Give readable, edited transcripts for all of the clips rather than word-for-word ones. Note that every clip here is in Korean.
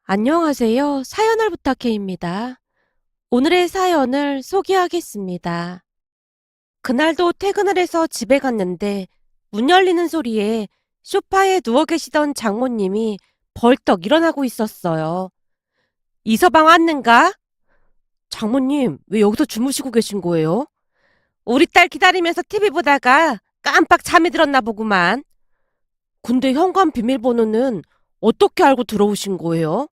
안녕하세요. 사연을 부탁해입니다. 오늘의 사연을 소개하겠습니다. 그날도 퇴근을 해서 집에 갔는데 문 열리는 소리에 소파에 누워 계시던 장모님이 벌떡 일어나고 있었어요. 이서방 왔는가? 장모님, 왜 여기서 주무시고 계신 거예요? 우리 딸 기다리면서 TV 보다가 깜빡 잠이 들었나 보구만. 근데 현관 비밀번호는 어떻게 알고 들어오신 거예요?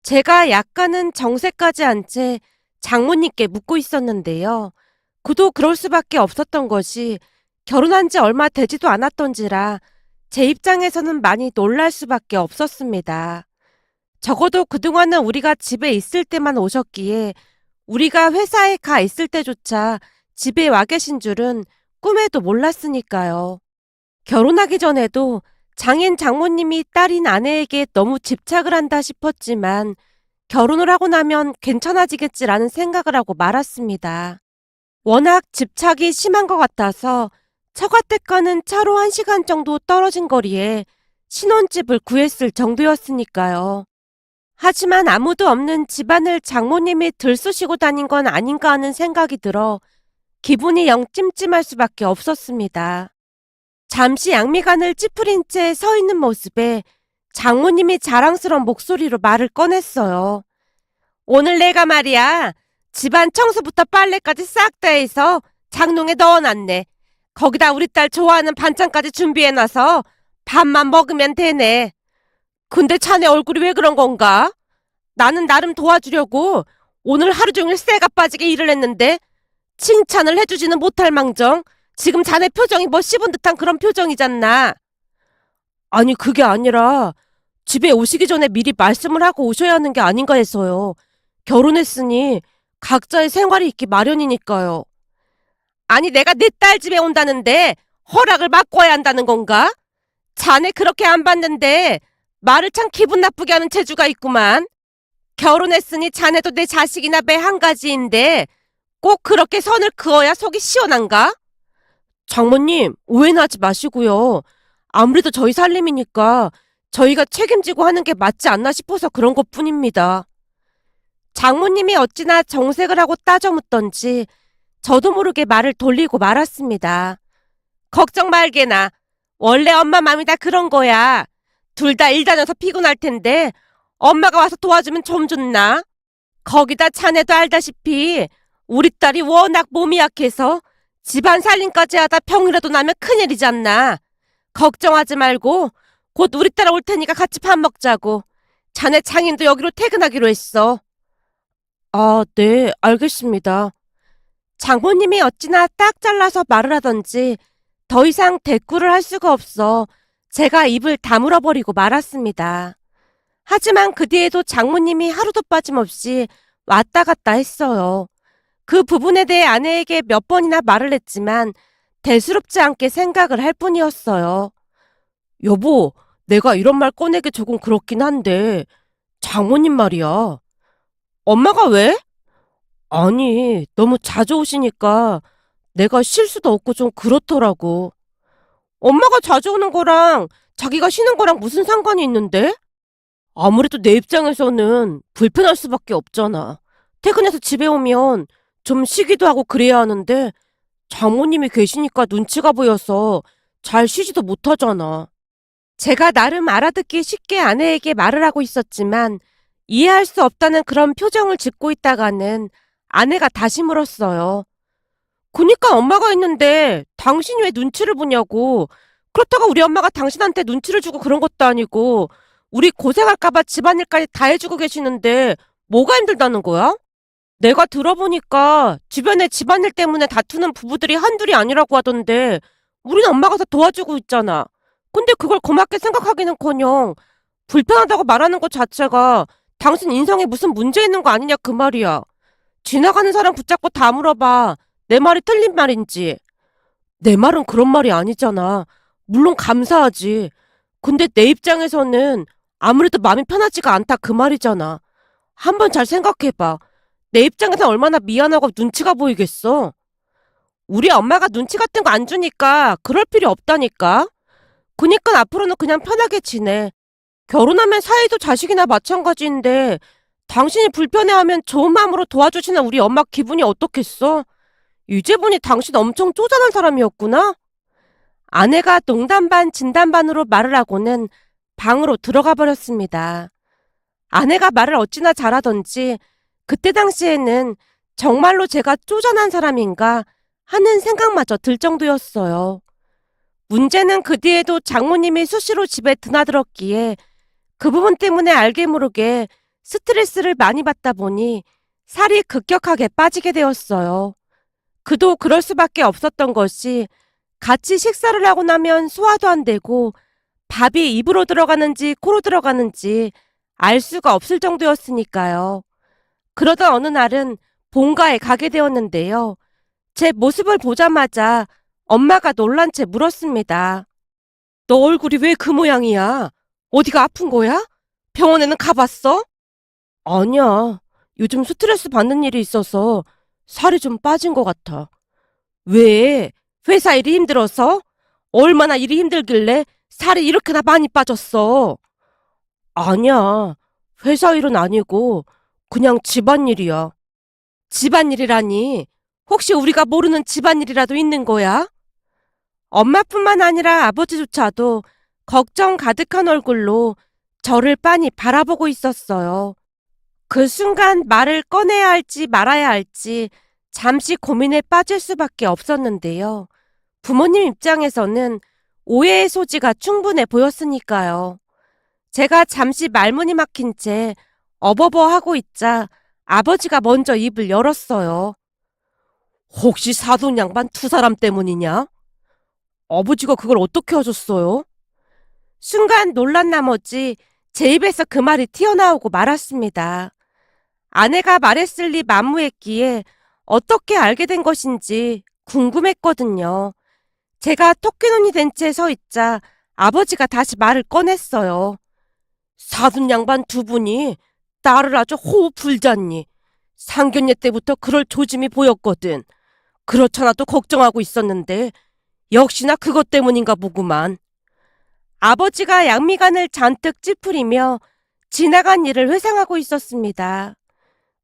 제가 약간은 정색까지 한 채 장모님께 묻고 있었는데요. 그도 그럴 수밖에 없었던 것이 결혼한 지 얼마 되지도 않았던지라 제 입장에서는 많이 놀랄 수밖에 없었습니다. 적어도 그동안은 우리가 집에 있을 때만 오셨기에 우리가 회사에 가 있을 때조차 집에 와 계신 줄은 꿈에도 몰랐으니까요. 결혼하기 전에도 장인 장모님이 딸인 아내에게 너무 집착을 한다 싶었지만 결혼을 하고 나면 괜찮아지겠지라는 생각을 하고 말았습니다. 워낙 집착이 심한 것 같아서 처가댁과는 차로 1시간 정도 떨어진 거리에 신혼집을 구했을 정도였으니까요. 하지만 아무도 없는 집안을 장모님이 들쑤시고 다닌 건 아닌가 하는 생각이 들어 기분이 영 찜찜할 수밖에 없었습니다. 잠시 양미간을 찌푸린 채 서 있는 모습에 장모님이 자랑스러운 목소리로 말을 꺼냈어요. 오늘 내가 말이야, 집안 청소부터 빨래까지 싹 다 해서 장롱에 넣어놨네. 거기다 우리 딸 좋아하는 반찬까지 준비해놔서 밥만 먹으면 되네. 근데 자네 얼굴이 왜 그런 건가? 나는 나름 도와주려고 오늘 하루 종일 쇠가 빠지게 일을 했는데 칭찬을 해주지는 못할 망정 지금 자네 표정이 뭐 씹은 듯한 그런 표정이잖나. 아니 그게 아니라 집에 오시기 전에 미리 말씀을 하고 오셔야 하는 게 아닌가 해서요. 결혼했으니 각자의 생활이 있기 마련이니까요. 아니 내가 내 딸 집에 온다는데 허락을 받고야 한다는 건가? 자네 그렇게 안 받는데 말을 참 기분 나쁘게 하는 재주가 있구만. 결혼했으니 자네도 내 자식이나 매 한 가지인데 꼭 그렇게 선을 그어야 속이 시원한가? 장모님, 오해는 하지 마시고요. 아무래도 저희 살림이니까 저희가 책임지고 하는 게 맞지 않나 싶어서 그런 것뿐입니다. 장모님이 어찌나 정색을 하고 따져 묻던지 저도 모르게 말을 돌리고 말았습니다. 걱정 말게나. 원래 엄마 맘이 다 그런 거야. 둘 다 일 다녀서 피곤할 텐데 엄마가 와서 도와주면 좀 좋나? 거기다 자네도 알다시피 우리 딸이 워낙 몸이 약해서 집안 살림까지 하다 병이라도 나면 큰일이잖나. 걱정하지 말고 곧 우리 딸 올 테니까 같이 밥 먹자고. 자네 장인도 여기로 퇴근하기로 했어. 아, 네, 알겠습니다. 장모님이 어찌나 딱 잘라서 말을 하던지 더 이상 대꾸를 할 수가 없어 제가 입을 다물어 버리고 말았습니다. 하지만 그 뒤에도 장모님이 하루도 빠짐없이 왔다 갔다 했어요. 그 부분에 대해 아내에게 몇 번이나 말을 했지만 대수롭지 않게 생각을 할 뿐이었어요. 여보, 내가 이런 말 꺼내기 조금 그렇긴 한데 장모님 말이야. 엄마가 왜? 아니, 너무 자주 오시니까 내가 쉴 수도 없고 좀 그렇더라고. 엄마가 자주 오는 거랑 자기가 쉬는 거랑 무슨 상관이 있는데? 아무래도 내 입장에서는 불편할 수밖에 없잖아. 퇴근해서 집에 오면 좀 쉬기도 하고 그래야 하는데 장모님이 계시니까 눈치가 보여서 잘 쉬지도 못하잖아. 제가 나름 알아듣기 쉽게 아내에게 말을 하고 있었지만 이해할 수 없다는 그런 표정을 짓고 있다가는 아내가 다시 물었어요. 그니까 엄마가 있는데 당신이 왜 눈치를 보냐고. 그렇다고 우리 엄마가 당신한테 눈치를 주고 그런 것도 아니고 우리 고생할까봐 집안일까지 다 해주고 계시는데 뭐가 힘들다는 거야? 내가 들어보니까 주변에 집안일 때문에 다투는 부부들이 한둘이 아니라고 하던데 우린 엄마가 다 도와주고 있잖아. 근데 그걸 고맙게 생각하기는커녕 불편하다고 말하는 것 자체가 당신 인성에 무슨 문제 있는 거 아니냐 그 말이야. 지나가는 사람 붙잡고 다 물어봐. 내 말이 틀린 말인지. 내 말은 그런 말이 아니잖아. 물론 감사하지. 근데 내 입장에서는 아무래도 마음이 편하지가 않다 그 말이잖아. 한번 잘 생각해봐. 내 입장에서 얼마나 미안하고 눈치가 보이겠어. 우리 엄마가 눈치 같은 거 안 주니까 그럴 필요 없다니까. 그니까 앞으로는 그냥 편하게 지내. 결혼하면 사이도 자식이나 마찬가지인데 당신이 불편해하면 좋은 마음으로 도와주시는 우리 엄마 기분이 어떻겠어? 이제 보니 당신 엄청 쪼잔한 사람이었구나? 아내가 농담 반 진담 반으로 말을 하고는 방으로 들어가 버렸습니다. 아내가 말을 어찌나 잘하던지 그때 당시에는 정말로 제가 쪼잔한 사람인가 하는 생각마저 들 정도였어요. 문제는 그 뒤에도 장모님이 수시로 집에 드나들었기에 그 부분 때문에 알게 모르게 스트레스를 많이 받다 보니 살이 급격하게 빠지게 되었어요. 그도 그럴 수밖에 없었던 것이 같이 식사를 하고 나면 소화도 안 되고 밥이 입으로 들어가는지 코로 들어가는지 알 수가 없을 정도였으니까요. 그러던 어느 날은 본가에 가게 되었는데요. 제 모습을 보자마자 엄마가 놀란 채 물었습니다. 너 얼굴이 왜 그 모양이야? 어디가 아픈 거야? 병원에는 가봤어? 아니야. 요즘 스트레스 받는 일이 있어서 살이 좀 빠진 것 같아. 왜? 회사 일이 힘들어서? 얼마나 일이 힘들길래 살이 이렇게나 많이 빠졌어? 아니야. 회사 일은 아니고 그냥 집안일이야. 집안일이라니? 혹시 우리가 모르는 집안일이라도 있는 거야? 엄마뿐만 아니라 아버지조차도 걱정 가득한 얼굴로 저를 빤히 바라보고 있었어요. 그 순간 말을 꺼내야 할지 말아야 할지 잠시 고민에 빠질 수밖에 없었는데요. 부모님 입장에서는 오해의 소지가 충분해 보였으니까요. 제가 잠시 말문이 막힌 채 어버버 하고 있자 아버지가 먼저 입을 열었어요. 혹시 사돈 양반 두 사람 때문이냐? 아버지가 그걸 어떻게 하셨어요? 순간 놀란 나머지 제 입에서 그 말이 튀어나오고 말았습니다. 아내가 말했을 리 만무했기에 어떻게 알게 된 것인지 궁금했거든요. 제가 토끼눈이 된 채 서 있자 아버지가 다시 말을 꺼냈어요. 사돈 양반 두 분이 딸을 아주 호흡 불잖니. 상견례 때부터 그럴 조짐이 보였거든. 그렇잖아도 걱정하고 있었는데 역시나 그것 때문인가 보구만. 아버지가 양미간을 잔뜩 찌푸리며 지나간 일을 회상하고 있었습니다.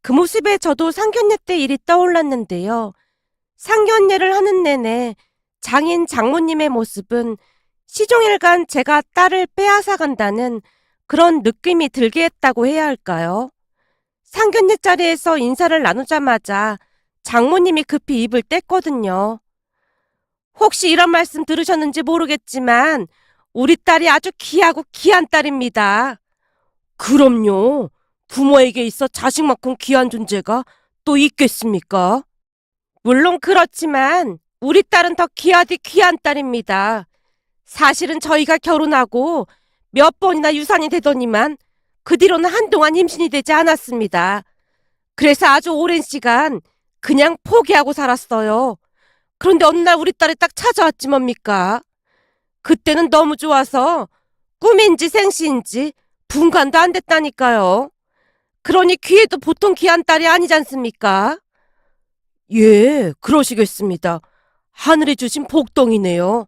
그 모습에 저도 상견례 때 일이 떠올랐는데요. 상견례를 하는 내내 장인 장모님의 모습은 시종일관 제가 딸을 빼앗아 간다는 그런 느낌이 들게 했다고 해야 할까요? 상견례 자리에서 인사를 나누자마자 장모님이 급히 입을 뗐거든요. 혹시 이런 말씀 들으셨는지 모르겠지만 우리 딸이 아주 귀하고 귀한 딸입니다. 그럼요. 부모에게 있어 자식만큼 귀한 존재가 또 있겠습니까? 물론 그렇지만 우리 딸은 더 귀하디 귀한 딸입니다. 사실은 저희가 결혼하고 몇 번이나 유산이 되더니만 그 뒤로는 한동안 임신이 되지 않았습니다. 그래서 아주 오랜 시간 그냥 포기하고 살았어요. 그런데 어느 날 우리 딸이 딱 찾아왔지 뭡니까? 그때는 너무 좋아서 꿈인지 생시인지 분간도 안 됐다니까요. 그러니 귀에도 보통 귀한 딸이 아니지 않습니까? 예, 그러시겠습니다. 하늘이 주신 복덩이네요.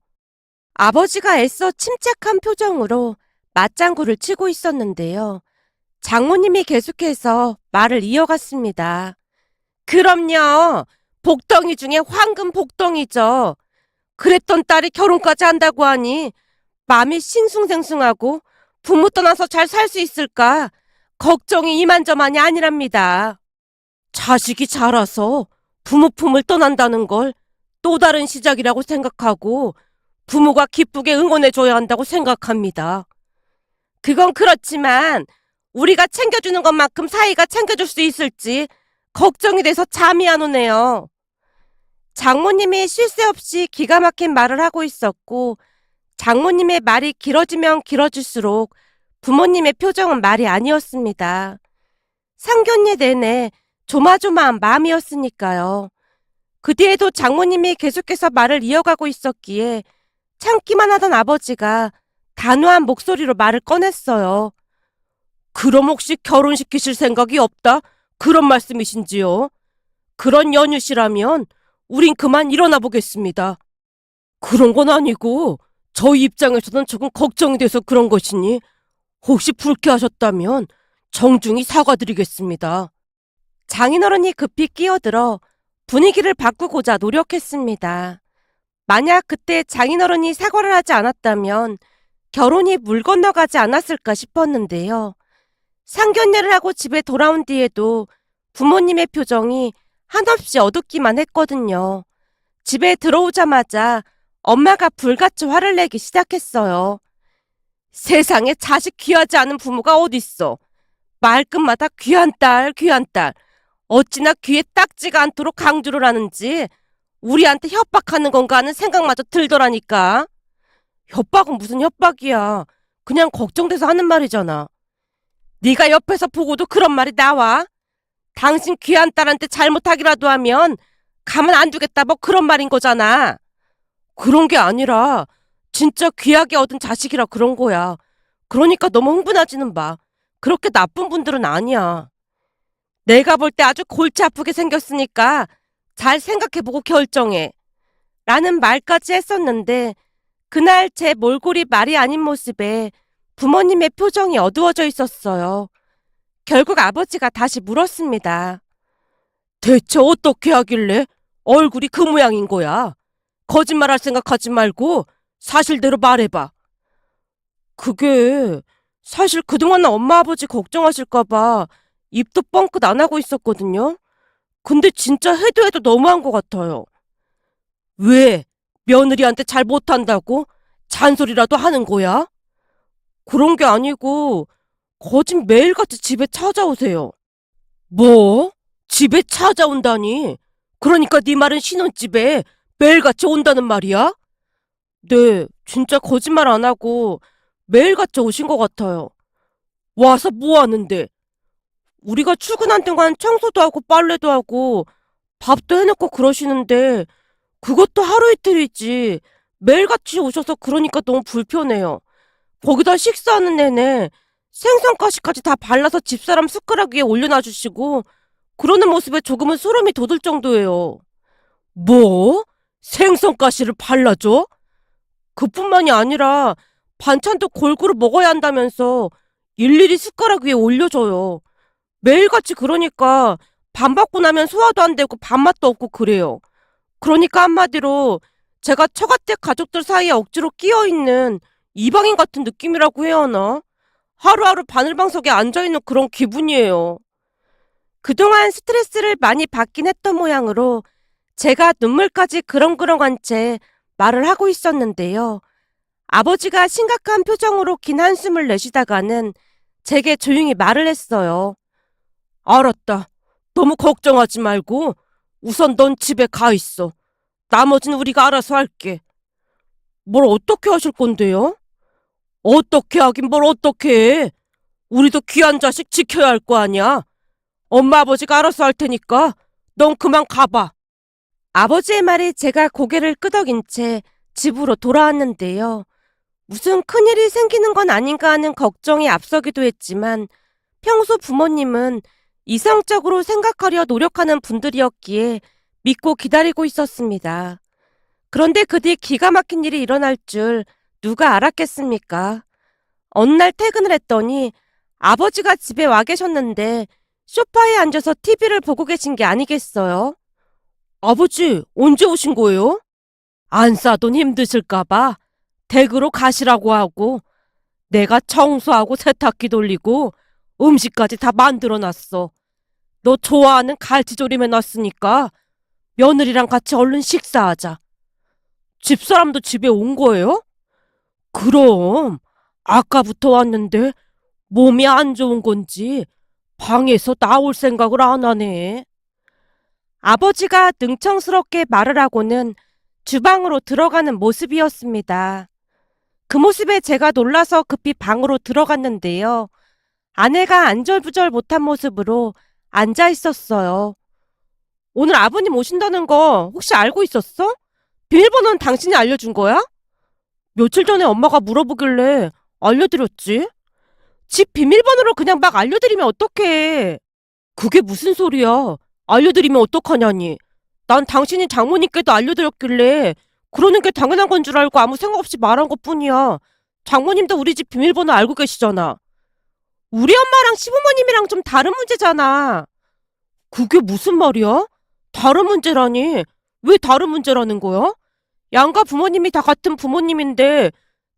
아버지가 애써 침착한 표정으로 맞장구를 치고 있었는데요. 장모님이 계속해서 말을 이어갔습니다. 그럼요. 복덩이 중에 황금 복덩이죠. 그랬던 딸이 결혼까지 한다고 하니 마음이 싱숭생숭하고 부모 떠나서 잘 살 수 있을까 걱정이 이만저만이 아니랍니다. 자식이 자라서 부모 품을 떠난다는 걸 또 다른 시작이라고 생각하고 부모가 기쁘게 응원해줘야 한다고 생각합니다. 그건 그렇지만 우리가 챙겨주는 것만큼 사이가 챙겨줄 수 있을지 걱정이 돼서 잠이 안 오네요. 장모님이 쉴 새 없이 기가 막힌 말을 하고 있었고 장모님의 말이 길어지면 길어질수록 부모님의 표정은 말이 아니었습니다. 상견례 내내 조마조마한 마음이었으니까요. 그 뒤에도 장모님이 계속해서 말을 이어가고 있었기에 참기만 하던 아버지가 단호한 목소리로 말을 꺼냈어요. 그럼 혹시 결혼시키실 생각이 없다? 그런 말씀이신지요? 그런 연유시라면 우린 그만 일어나 보겠습니다. 그런 건 아니고 저희 입장에서는 조금 걱정이 돼서 그런 것이니 혹시 불쾌하셨다면 정중히 사과드리겠습니다. 장인어른이 급히 끼어들어 분위기를 바꾸고자 노력했습니다. 만약 그때 장인어른이 사과를 하지 않았다면 결혼이 물 건너가지 않았을까 싶었는데요. 상견례를 하고 집에 돌아온 뒤에도 부모님의 표정이 한없이 어둡기만 했거든요. 집에 들어오자마자 엄마가 불같이 화를 내기 시작했어요. 세상에 자식 귀하지 않은 부모가 어딨어. 말끝마다 귀한 딸, 귀한 딸. 어찌나 귀에 딱지가 않도록 강조를 하는지 우리한테 협박하는 건가 하는 생각마저 들더라니까. 협박은 무슨 협박이야. 그냥 걱정돼서 하는 말이잖아. 네가 옆에서 보고도 그런 말이 나와? 당신 귀한 딸한테 잘못하기라도 하면 가만 안 두겠다 뭐 그런 말인 거잖아. 그런 게 아니라 진짜 귀하게 얻은 자식이라 그런 거야. 그러니까 너무 흥분하지는 마. 그렇게 나쁜 분들은 아니야. 내가 볼 때 아주 골치 아프게 생겼으니까 잘 생각해보고 결정해. 라는 말까지 했었는데 그날 제 몰골이 말이 아닌 모습에 부모님의 표정이 어두워져 있었어요. 결국 아버지가 다시 물었습니다. 대체 어떻게 하길래 얼굴이 그 모양인 거야? 거짓말할 생각하지 말고 사실대로 말해봐. 그게 사실 그동안 엄마 아버지 걱정하실까봐 입도 뻥끗 안 하고 있었거든요. 근데 진짜 해도 해도 너무한 것 같아요. 왜? 며느리한테 잘 못한다고? 잔소리라도 하는 거야? 그런 게 아니고 거진 매일같이 집에 찾아오세요. 뭐? 집에 찾아온다니? 그러니까 네 말은 신혼집에 매일같이 온다는 말이야? 네, 진짜 거짓말 안 하고 매일같이 오신 것 같아요. 와서 뭐 하는데? 우리가 출근한 동안 청소도 하고 빨래도 하고 밥도 해놓고 그러시는데 그것도 하루 이틀이지 매일같이 오셔서 그러니까 너무 불편해요. 거기다 식사하는 내내 생선가시까지 다 발라서 집사람 숟가락 위에 올려놔주시고 그러는 모습에 조금은 소름이 돋을 정도예요. 뭐? 생선가시를 발라줘? 그뿐만이 아니라 반찬도 골고루 먹어야 한다면서 일일이 숟가락 위에 올려줘요. 매일같이 그러니까 밥 먹고 나면 소화도 안 되고 밥맛도 없고 그래요. 그러니까 한마디로 제가 처가댁 가족들 사이에 억지로 끼어있는 이방인 같은 느낌이라고 해야 하나? 하루하루 바늘방석에 앉아있는 그런 기분이에요. 그동안 스트레스를 많이 받긴 했던 모양으로 제가 눈물까지 그렁그렁한 채 말을 하고 있었는데요. 아버지가 심각한 표정으로 긴 한숨을 내쉬다가는 제게 조용히 말을 했어요. 알았다. 너무 걱정하지 말고 우선 넌 집에 가 있어. 나머지는 우리가 알아서 할게. 뭘 어떻게 하실 건데요? 어떻게 하긴 뭘 어떻게 해. 우리도 귀한 자식 지켜야 할 거 아니야. 엄마 아버지가 알아서 할 테니까 넌 그만 가봐. 아버지의 말에 제가 고개를 끄덕인 채 집으로 돌아왔는데요. 무슨 큰일이 생기는 건 아닌가 하는 걱정이 앞서기도 했지만 평소 부모님은 이성적으로 생각하려 노력하는 분들이었기에 믿고 기다리고 있었습니다. 그런데 그 뒤 기가 막힌 일이 일어날 줄 누가 알았겠습니까? 어느 날 퇴근을 했더니 아버지가 집에 와 계셨는데 소파에 앉아서 TV를 보고 계신 게 아니겠어요? 아버지, 언제 오신 거예요? 안 싸돈 힘드실까봐 댁으로 가시라고 하고 내가 청소하고 세탁기 돌리고 음식까지 다 만들어놨어. 너 좋아하는 갈치조림 해놨으니까 며느리랑 같이 얼른 식사하자. 집사람도 집에 온 거예요? 그럼 아까부터 왔는데 몸이 안 좋은 건지 방에서 나올 생각을 안 하네. 아버지가 능청스럽게 말을 하고는 주방으로 들어가는 모습이었습니다. 그 모습에 제가 놀라서 급히 방으로 들어갔는데요. 아내가 안절부절 못한 모습으로 앉아 있었어요. 오늘 아버님 오신다는 거 혹시 알고 있었어? 비밀번호는 당신이 알려준 거야? 며칠 전에 엄마가 물어보길래 알려드렸지. 집 비밀번호를 그냥 막 알려드리면 어떡해. 그게 무슨 소리야. 알려드리면 어떡하냐니. 난 당신이 장모님께도 알려드렸길래 그러는 게 당연한 건 줄 알고 아무 생각 없이 말한 것뿐이야. 장모님도 우리 집 비밀번호 알고 계시잖아. 우리 엄마랑 시부모님이랑 좀 다른 문제잖아. 그게 무슨 말이야? 다른 문제라니. 왜 다른 문제라는 거야? 양가 부모님이 다 같은 부모님인데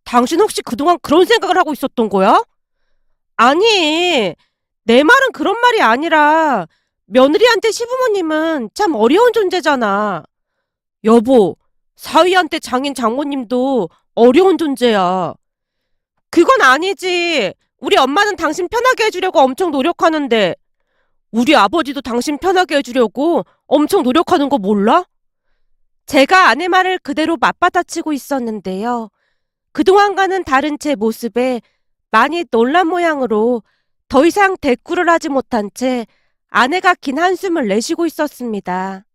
당신 혹시 그동안 그런 생각을 하고 있었던 거야? 아니, 내 말은 그런 말이 아니라 며느리한테 시부모님은 참 어려운 존재잖아. 여보, 사위한테 장인 장모님도 어려운 존재야. 그건 아니지. 우리 엄마는 당신 편하게 해주려고 엄청 노력하는데 우리 아버지도 당신 편하게 해주려고 엄청 노력하는 거 몰라? 제가 아내 말을 그대로 맞받아치고 있었는데요. 그동안과는 다른 제 모습에 많이 놀란 모양으로 더 이상 대꾸를 하지 못한 채 아내가 긴 한숨을 내쉬고 있었습니다.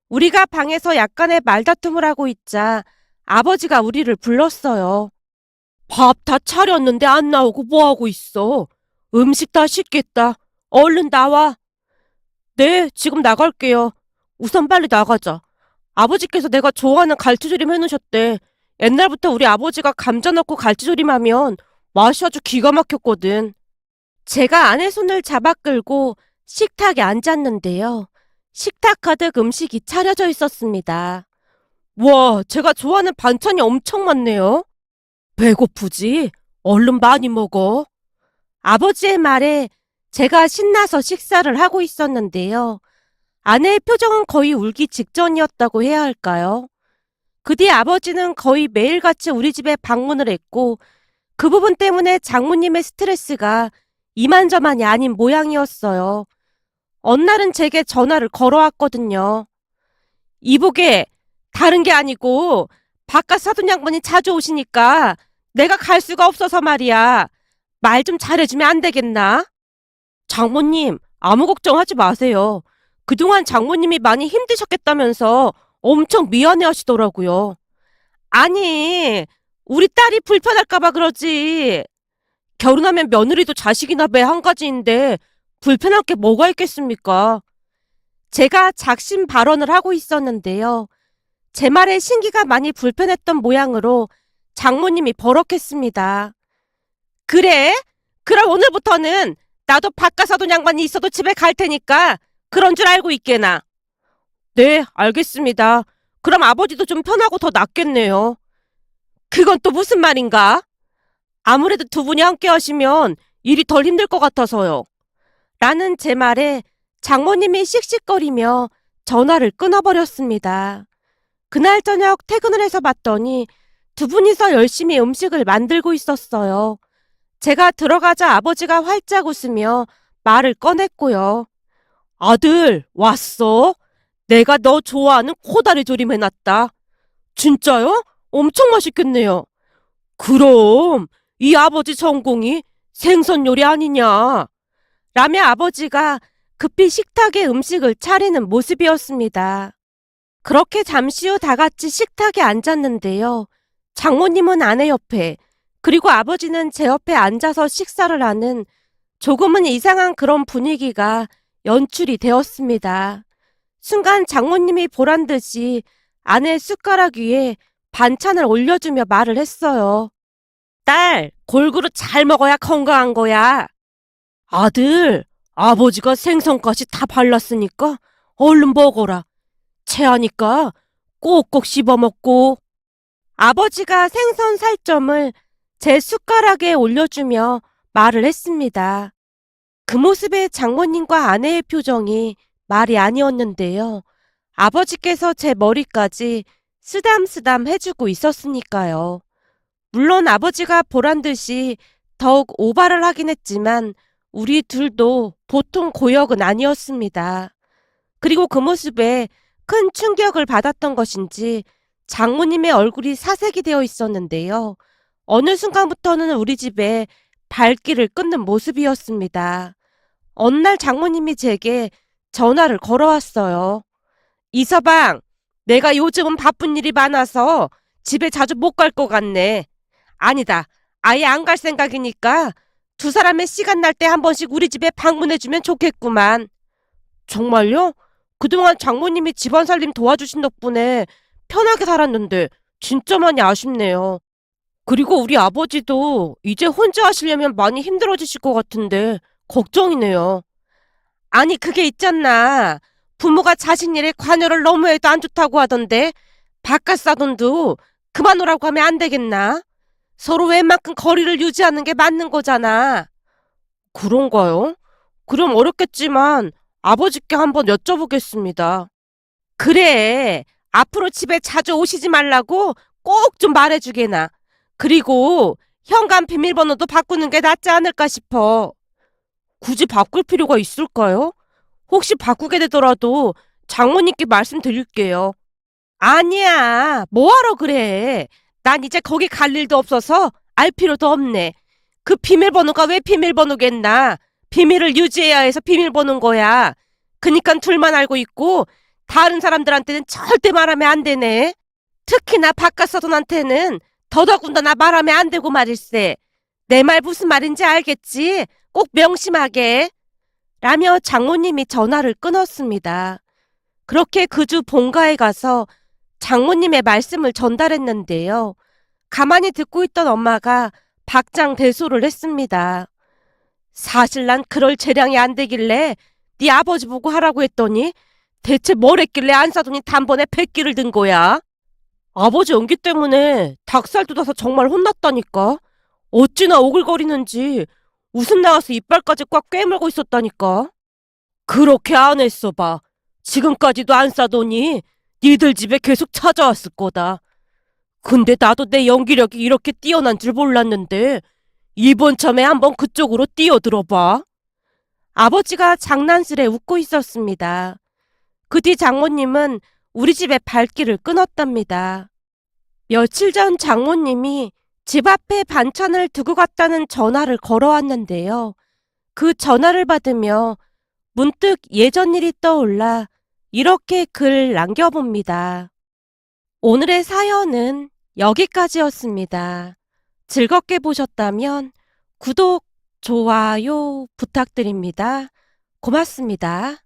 우리가 방에서 약간의 말다툼을 하고 있자 아버지가 우리를 불렀어요. 밥 다 차렸는데 안 나오고 뭐 하고 있어? 음식 다 식겠다. 얼른 나와. 네, 지금 나갈게요. 우선 빨리 나가자. 아버지께서 내가 좋아하는 갈치조림 해놓으셨대. 옛날부터 우리 아버지가 감자 넣고 갈치조림 하면 맛이 아주 기가 막혔거든. 제가 아내 손을 잡아 끌고 식탁에 앉았는데요. 식탁 가득 음식이 차려져 있었습니다. 와, 제가 좋아하는 반찬이 엄청 많네요. 배고프지? 얼른 많이 먹어. 아버지의 말에 제가 신나서 식사를 하고 있었는데요. 아내의 표정은 거의 울기 직전이었다고 해야 할까요? 그 뒤 아버지는 거의 매일같이 우리 집에 방문을 했고 그 부분 때문에 장모님의 스트레스가 이만저만이 아닌 모양이었어요. 어느 날은 제게 전화를 걸어왔거든요. 이보게, 다른 게 아니고 바깥 사돈 양반이 자주 오시니까 내가 갈 수가 없어서 말이야. 말 좀 잘해주면 안 되겠나? 장모님, 아무 걱정하지 마세요. 그동안 장모님이 많이 힘드셨겠다면서 엄청 미안해 하시더라고요. 아니, 우리 딸이 불편할까봐 그러지. 결혼하면 며느리도 자식이나 매 한 가지인데 불편할 게 뭐가 있겠습니까? 제가 작심 발언을 하고 있었는데요. 제 말에 신기가 많이 불편했던 모양으로 장모님이 버럭했습니다. 그래? 그럼 오늘부터는 나도 바깥사돈 양반이 있어도 집에 갈 테니까 그런 줄 알고 있게나. 네, 알겠습니다. 그럼 아버지도 좀 편하고 더 낫겠네요. 그건 또 무슨 말인가? 아무래도 두 분이 함께 하시면 일이 덜 힘들 것 같아서요. 라는 제 말에 장모님이 씩씩거리며 전화를 끊어버렸습니다. 그날 저녁 퇴근을 해서 봤더니 두 분이서 열심히 음식을 만들고 있었어요. 제가 들어가자 아버지가 활짝 웃으며 말을 꺼냈고요. 아들, 왔어? 내가 너 좋아하는 코다리 조림 해놨다. 진짜요? 엄청 맛있겠네요. 그럼 이 아버지 전공이 생선 요리 아니냐? 라며 아버지가 급히 식탁에 음식을 차리는 모습이었습니다. 그렇게 잠시 후 다 같이 식탁에 앉았는데요. 장모님은 아내 옆에, 그리고 아버지는 제 옆에 앉아서 식사를 하는 조금은 이상한 그런 분위기가 연출이 되었습니다. 순간 장모님이 보란 듯이 아내 숟가락 위에 반찬을 올려주며 말을 했어요. 딸, 골고루 잘 먹어야 건강한 거야. 아들, 아버지가 생선가시 다 발랐으니까 얼른 먹어라. 체하니까 꼭꼭 씹어 먹고. 아버지가 생선 살점을 제 숟가락에 올려주며 말을 했습니다. 그 모습에 장모님과 아내의 표정이 말이 아니었는데요. 아버지께서 제 머리까지 쓰담쓰담 해주고 있었으니까요. 물론 아버지가 보란 듯이 더욱 오바를 하긴 했지만 우리 둘도 보통 고역은 아니었습니다. 그리고 그 모습에 큰 충격을 받았던 것인지 장모님의 얼굴이 사색이 되어 있었는데요. 어느 순간부터는 우리 집에 발길을 끊는 모습이었습니다. 어느 날 장모님이 제게 전화를 걸어왔어요. 이서방, 내가 요즘은 바쁜 일이 많아서 집에 자주 못 갈 것 같네. 아니다, 아예 안 갈 생각이니까 두 사람의 시간 날 때 한 번씩 우리 집에 방문해주면 좋겠구만. 정말요? 그동안 장모님이 집안 살림 도와주신 덕분에 편하게 살았는데 진짜 많이 아쉽네요. 그리고 우리 아버지도 이제 혼자 하시려면 많이 힘들어지실 것 같은데 걱정이네요. 아니, 그게 있잖아. 부모가 자식 일에 관여를 너무 해도 안 좋다고 하던데 바깥 사돈도 그만오라고 하면 안 되겠나? 서로 웬만큼 거리를 유지하는 게 맞는 거잖아. 그런가요? 그럼 어렵겠지만 아버지께 한번 여쭤보겠습니다. 그래. 앞으로 집에 자주 오시지 말라고 꼭 좀 말해주게나. 그리고 현관 비밀번호도 바꾸는 게 낫지 않을까 싶어. 굳이 바꿀 필요가 있을까요? 혹시 바꾸게 되더라도 장모님께 말씀드릴게요. 아니야. 뭐하러 그래. 난 이제 거기 갈 일도 없어서 알 필요도 없네. 그 비밀번호가 왜 비밀번호겠나? 비밀을 유지해야 해서 비밀번호인 거야. 그니까 둘만 알고 있고 다른 사람들한테는 절대 말하면 안 되네. 특히나 바깥 사돈한테는 더더군다나 말하면 안 되고 말일세. 내 말 무슨 말인지 알겠지? 꼭 명심하게. 라며 장모님이 전화를 끊었습니다. 그렇게 그 주 본가에 가서 장모님의 말씀을 전달했는데요. 가만히 듣고 있던 엄마가 박장대소를 했습니다. 사실 난 그럴 재량이 안 되길래 네 아버지 보고 하라고 했더니 대체 뭘 했길래 안 사더니 단번에 백기를 든 거야? 아버지 연기 때문에 닭살 돋아서 정말 혼났다니까. 어찌나 오글거리는지 웃음 나와서 이빨까지 꽉 꿰물고 있었다니까. 그렇게 안 했어 봐. 지금까지도 안 싸더니 니들 집에 계속 찾아왔을 거다. 근데 나도 내 연기력이 이렇게 뛰어난 줄 몰랐는데 이번 참에 한번 그쪽으로 뛰어들어봐. 아버지가 장난스레 웃고 있었습니다. 그 뒤 장모님은 우리 집에 발길을 끊었답니다. 며칠 전 장모님이 집 앞에 반찬을 두고 갔다는 전화를 걸어왔는데요. 그 전화를 받으며 문득 예전 일이 떠올라 이렇게 글 남겨봅니다. 오늘의 사연은 여기까지였습니다. 즐겁게 보셨다면 구독, 좋아요 부탁드립니다. 고맙습니다.